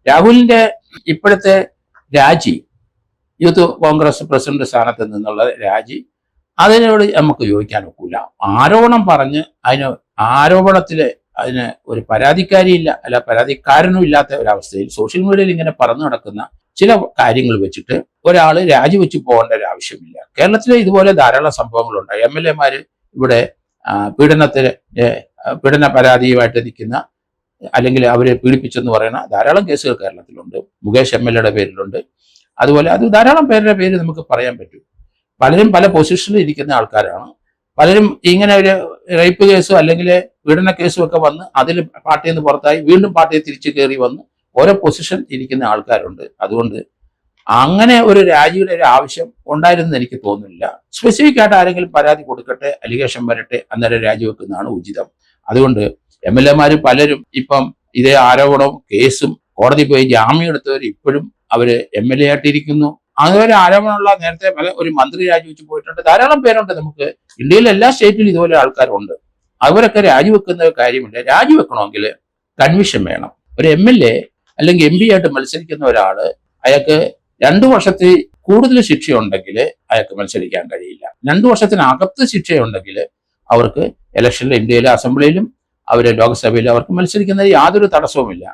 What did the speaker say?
രാഹുലിന്റെ ഇപ്പോഴത്തെ രാജി, യൂത്ത് കോൺഗ്രസ് പ്രസിഡന്റ് സ്ഥാനത്ത് നിന്നുള്ള രാജി, അതിനോട് നമുക്ക് യോജിക്കാൻ ഒക്കില്ല. ആരോപണം പറഞ്ഞ് അതിന് ഒരു പരാതിക്കാരിയില്ല, അല്ല പരാതിക്കാരനും ഇല്ലാത്ത ഒരവസ്ഥയിൽ സോഷ്യൽ മീഡിയയിൽ ഇങ്ങനെ പറഞ്ഞു നടക്കുന്ന ചില കാര്യങ്ങൾ വെച്ചിട്ട് ഒരാൾ രാജിവെച്ച് പോകേണ്ട ഒരു ആവശ്യമില്ല. കേരളത്തിലെ ഇതുപോലെ ധാരാളം സംഭവങ്ങളുണ്ട്. MLA-മാര് ഇവിടെ പീഡന പരാതിയുമായിട്ട് നിൽക്കുന്ന, അല്ലെങ്കിൽ അവരെ പീഡിപ്പിച്ചെന്ന് പറയുന്ന ധാരാളം കേസുകൾ കേരളത്തിലുണ്ട്. മുകേഷ് MLA-യുടെ പേരിലുണ്ട്. അതുപോലെ അത് ധാരാളം പേരുടെ പേര് നമുക്ക് പറയാൻ പറ്റും. പലരും പല പൊസിഷനിൽ ഇരിക്കുന്ന ആൾക്കാരാണ്. പലരും ഇങ്ങനെ ഒരു റേപ്പ് കേസോ അല്ലെങ്കിൽ പീഡന കേസും ഒക്കെ വന്ന് അതിൽ പാർട്ടിയിൽ നിന്ന് പുറത്തായി വീണ്ടും പാർട്ടിയിൽ തിരിച്ചു കയറി വന്ന് ഓരോ പൊസിഷൻ ഇരിക്കുന്ന ആൾക്കാരുണ്ട്. അതുകൊണ്ട് അങ്ങനെ ഒരു രാജിയുടെ ഒരു ആവശ്യം ഉണ്ടായിരുന്നെന്ന് എനിക്ക് തോന്നുന്നില്ല. സ്പെസിഫിക് ആയിട്ട് ആരെങ്കിലും പരാതി കൊടുക്കട്ടെ, അലിഗേഷൻ വരട്ടെ, അന്നേരം രാജിവെക്കുന്നതാണ് ഉചിതം. അതുകൊണ്ട് MLA-മാര് പലരും ഇപ്പം ഇതേ ആരോപണവും കേസും കോടതി പോയി ജാമ്യം എടുത്തവർ ഇപ്പോഴും അവര് MLA ആയിട്ടിരിക്കുന്നു. അതുപോലെ ആരോപണമുള്ള നേരത്തെ ഒരു മന്ത്രി രാജിവെച്ച് പോയിട്ടുണ്ട്. ധാരാളം പേരുണ്ട്. നമുക്ക് ഇന്ത്യയിലെ എല്ലാ സ്റ്റേറ്റിലും ഇതുപോലെ ആൾക്കാരുണ്ട്. അവരൊക്കെ രാജിവെക്കുന്ന കാര്യമില്ല. രാജിവെക്കണമെങ്കിൽ കൺവിഷൻ വേണം. ഒരു MLA അല്ലെങ്കിൽ MP ആയിട്ട് മത്സരിക്കുന്ന ഒരാള്, അയാൾക്ക് 2 വർഷത്തിൽ കൂടുതൽ ശിക്ഷയുണ്ടെങ്കിൽ അയാൾക്ക് മത്സരിക്കാൻ കഴിയില്ല. 2 വർഷത്തിനകത്ത് ശിക്ഷയുണ്ടെങ്കിൽ അവർക്ക് ഇലക്ഷനിൽ ഇന്ത്യയിലെ അസംബ്ലിയിലും അവര് ലോക്സഭയിലും അവർക്ക് മത്സരിക്കുന്നതിൽ യാതൊരു തടസ്സവുമില്ല.